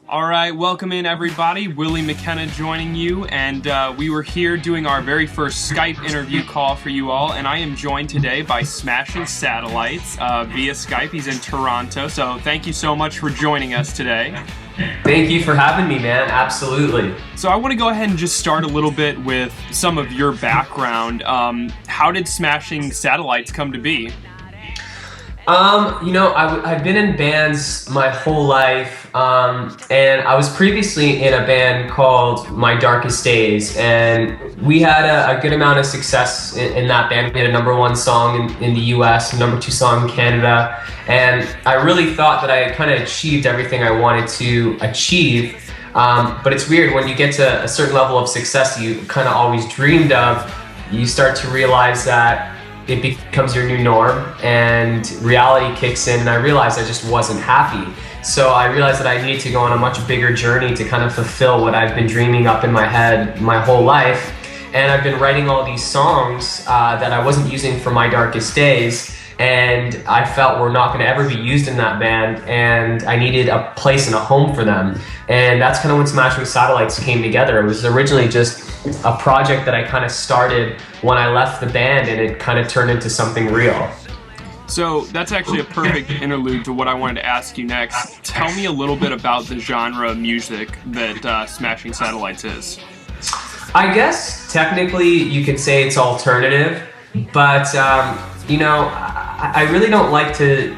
All right, welcome in everybody. Willy McKenna joining you, and we were here doing our very first Skype interview call for you all, and I am joined today by Smashing Satellites via Skype. He's in Toronto, so thank you so much for joining us today. Thank you for having me, man. Absolutely. So I want to go ahead and just start a little bit with some of your background. How did Smashing Satellites come to be? I've been in bands my whole life, and I was previously in a band called My Darkest Days, and we had a good amount of success in that band. We had a #1 song in the US, a #2 song in Canada, and I really thought that I had kind of achieved everything I wanted to achieve. But it's weird, when you get to a certain level of success you kind of always dreamed of, you start to realize that it becomes your new norm and reality kicks in, and I realized I just wasn't happy. So I realized that I needed to go on a much bigger journey to kind of fulfill what I've been dreaming up in my head my whole life. And I've been writing all these songs that I wasn't using for My Darkest Days, and I felt were not going to ever be used in that band, and I needed a place and a home for them. And that's kind of when Smashing Satellites came together. It was originally just a project that I kind of started when I left the band, and it kind of turned into something real. So that's actually a perfect interlude to what I wanted to ask you next. Tell me a little bit about the genre of music that Smashing Satellites is. I guess technically you could say it's alternative, but I really don't like to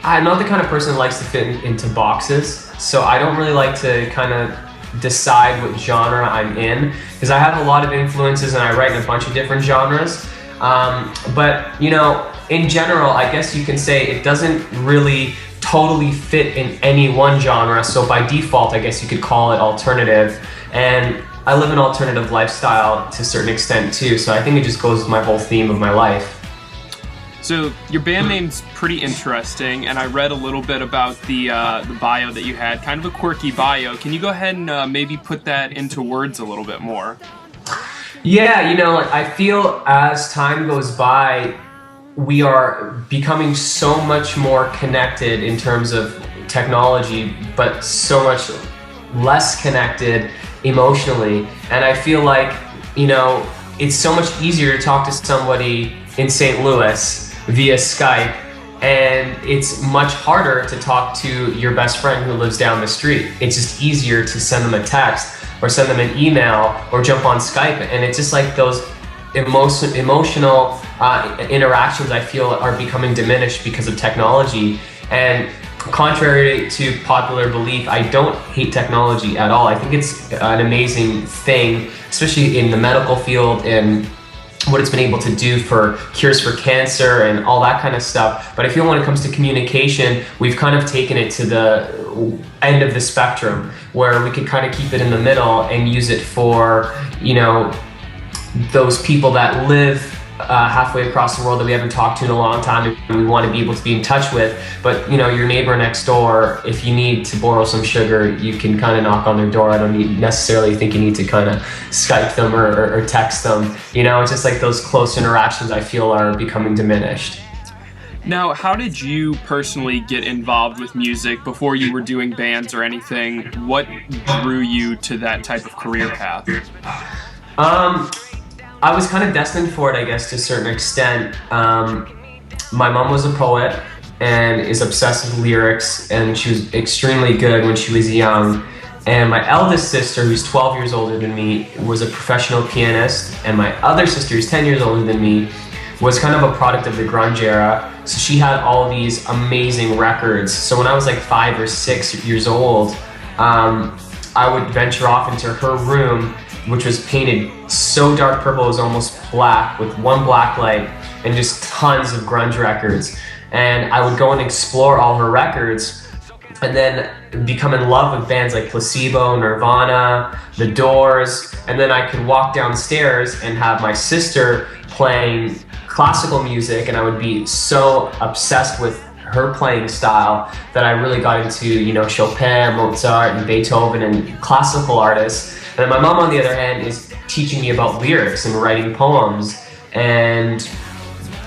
I'm not the kind of person that likes to fit into boxes, so I don't really like to kind of decide what genre I'm in, because I have a lot of influences and I write in a bunch of different genres. But in general, I guess you can say it doesn't really totally fit in any one genre, so by default I guess you could call it alternative. And I live an alternative lifestyle to a certain extent too, so I think it just goes with my whole theme of my life. So your band name's pretty interesting, and I read a little bit about the bio that you had, kind of a quirky bio. Can you go ahead and maybe put that into words a little bit more? Yeah, I feel as time goes by, we are becoming so much more connected in terms of technology, but so much less connected emotionally. And I feel like, it's so much easier to talk to somebody in St. Louis via Skype, and it's much harder to talk to your best friend who lives down the street. It's just easier to send them a text or send them an email or jump on Skype, and it's just like those emotional interactions I feel are becoming diminished because of technology. And contrary to popular belief, I don't hate technology at all. I think it's an amazing thing, especially in the medical field and what it's been able to do for cures for cancer and all that kind of stuff. But I feel when it comes to communication, we've kind of taken it to the end of the spectrum, where we could kind of keep it in the middle and use it for, those people that live halfway across the world that we haven't talked to in a long time and we want to be able to be in touch with. But your neighbor next door, if you need to borrow some sugar, you can kind of knock on their door. I don't necessarily think you need to kind of Skype them or text them. It's just like those close interactions I feel are becoming diminished. Now, how did you personally get involved with music before you were doing bands or anything? What drew you to that type of career path? I was kind of destined for it, I guess, to a certain extent. My mom was a poet and is obsessed with lyrics, and she was extremely good when she was young. And my eldest sister, who's 12 years older than me, was a professional pianist, and my other sister, who's 10 years older than me, was kind of a product of the grunge era. So she had all these amazing records. So when I was like 5 or 6 years old, I would venture off into her room, which was painted so dark purple it was almost black, with one black light and just tons of grunge records. And I would go and explore all her records and then become in love with bands like Placebo, Nirvana, The Doors, and then I could walk downstairs and have my sister playing classical music, and I would be so obsessed with her playing style that I really got into, Chopin, Mozart, and Beethoven, and classical artists. And then my mom, on the other hand, is teaching me about lyrics and writing poems and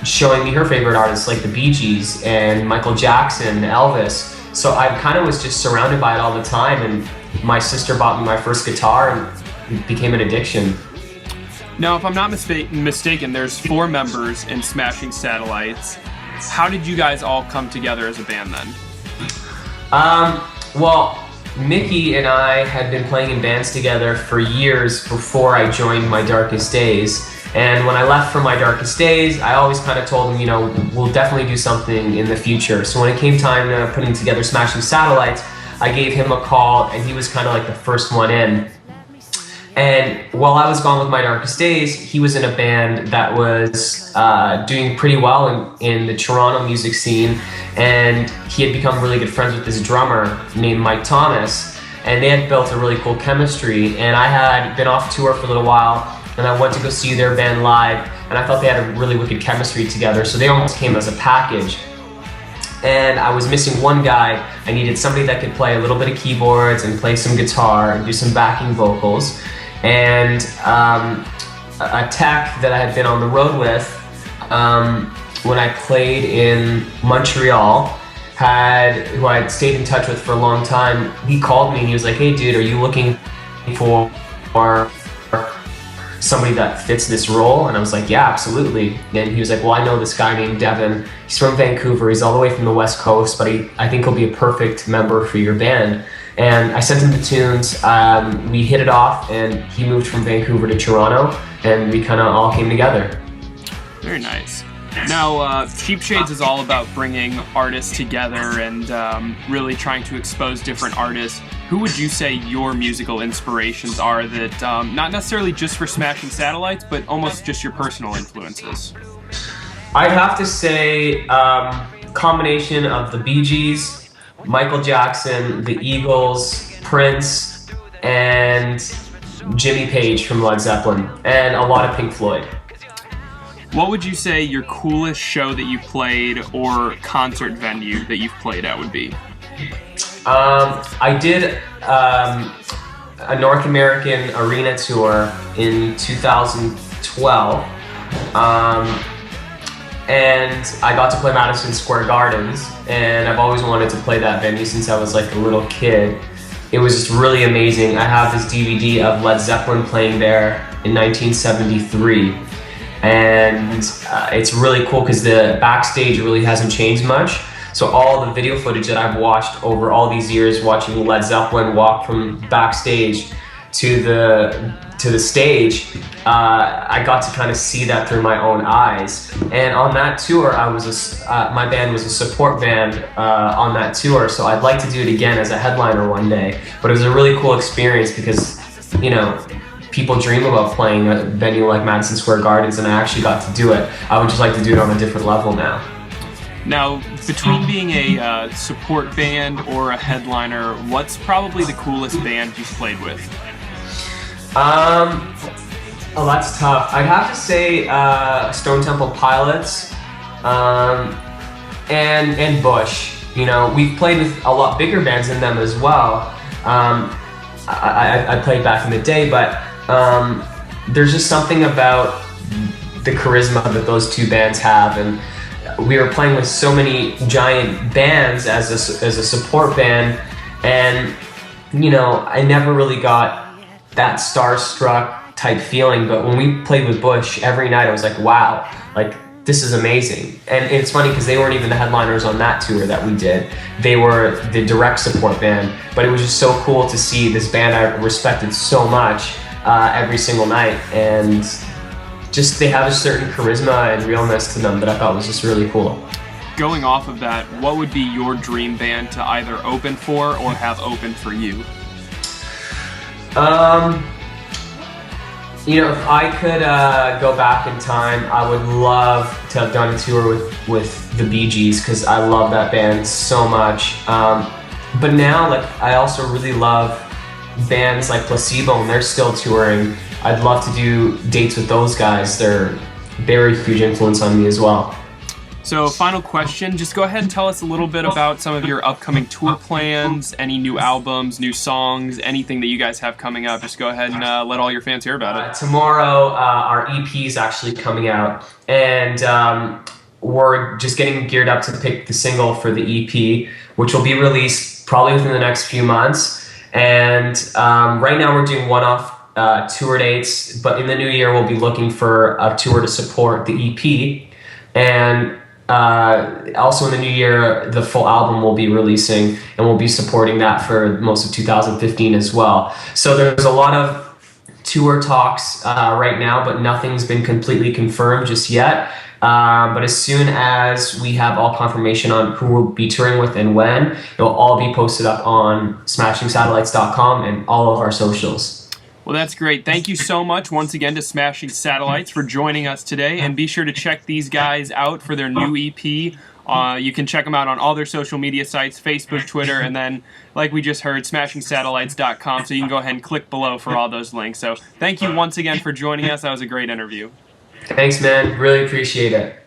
showing me her favorite artists like the Bee Gees and Michael Jackson, Elvis. So I kind of was just surrounded by it all the time, and my sister bought me my first guitar, and it became an addiction. Now, if I'm not mistaken, there's 4 members in Smashing Satellites. How did you guys all come together as a band then? Well, Mickey and I had been playing in bands together for years before I joined My Darkest Days. And when I left for My Darkest Days, I always kind of told him, you know, we'll definitely do something in the future. So when it came time to putting together Smashing Satellites, I gave him a call, and he was kind of like the first one in. And while I was gone with My Darkest Days, he was in a band that was doing pretty well in the Toronto music scene, and he had become really good friends with this drummer named Mike Thomas, and they had built a really cool chemistry. And I had been off tour for a little while, and I went to go see their band live, and I thought they had a really wicked chemistry together, so they almost came as a package. And I was missing one guy. I needed somebody that could play a little bit of keyboards and play some guitar and do some backing vocals. And a tech that I had been on the road with when I played in Montreal, who I had stayed in touch with for a long time, he called me and he was like, "Hey dude, are you looking for somebody that fits this role?" And I was like, "Yeah, absolutely." And he was like, "Well, I know this guy named Devin. He's from Vancouver. He's all the way from the West Coast, but I think he'll be a perfect member for your band." And I sent him the tunes. We hit it off, and he moved from Vancouver to Toronto, and we kind of all came together. Very nice. Now, SheepShades is all about bringing artists together and really trying to expose different artists. Who would you say your musical inspirations are that, not necessarily just for Smashing Satellites, but almost just your personal influences? I'd have to say combination of the Bee Gees, Michael Jackson, the Eagles, Prince, and Jimmy Page from Led Zeppelin, and a lot of Pink Floyd. What would you say your coolest show that you played or concert venue that you've played at would be? I did a North American arena tour in 2012, and I got to play Madison Square Gardens, and I've always wanted to play that venue since I was like a little kid. It was just really amazing. I have this DVD of Led Zeppelin playing there in 1973, and it's really cool because the backstage really hasn't changed much. So all the video footage that I've watched over all these years, watching Led Zeppelin walk from backstage to the stage, I got to kind of see that through my own eyes. And on that tour, my band was a support band on that tour, so I'd like to do it again as a headliner one day. But it was a really cool experience because, you know, people dream about playing a venue like Madison Square Gardens, and I actually got to do it. I would just like to do it on a different level now. Now, between being a support band or a headliner, what's probably the coolest band you've played with? Oh, that's tough. I'd have to say Stone Temple Pilots and Bush. You know, we've played with a lot bigger bands than them as well. I played back in the day, but there's just something about the charisma that those two bands have, and we were playing with so many giant bands as a support band, and you know, I never really got that starstruck type feeling, but when we played with Bush every night, I was like, wow, like this is amazing. And it's funny because they weren't even the headliners on that tour that we did. They were the direct support band, but it was just so cool to see this band I respected so much every single night, and just they have a certain charisma and realness to them that I thought was just really cool. Going off of that, what would be your dream band to either open for or have open for you? You know, if I could go back in time, I would love to have done a tour with the Bee Gees because I love that band so much. But now, like, I also really love bands like Placebo, and they're still touring. I'd love to do dates with those guys. They're very huge influence on me as well. So, final question, just go ahead and tell us a little bit about some of your upcoming tour plans, any new albums, new songs, anything that you guys have coming up. Just go ahead and let all your fans hear about it. Tomorrow, our EP is actually coming out, and we're just getting geared up to pick the single for the EP, which will be released probably within the next few months. And right now we're doing one-off tour dates, but in the new year we'll be looking for a tour to support the EP. And also in the new year, the full album will be releasing, and we'll be supporting that for most of 2015 as well. So there's a lot of tour talks right now, but nothing's been completely confirmed just yet. But as soon as we have all confirmation on who we'll be touring with and when, it'll all be posted up on SmashingSatellites.com and all of our socials. Well, that's great. Thank you so much once again to Smashing Satellites for joining us today. And be sure to check these guys out for their new EP. You can check them out on all their social media sites, Facebook, Twitter, and then, like we just heard, SmashingSatellites.com. So you can go ahead and click below for all those links. So thank you once again for joining us. That was a great interview. Thanks, man. Really appreciate it.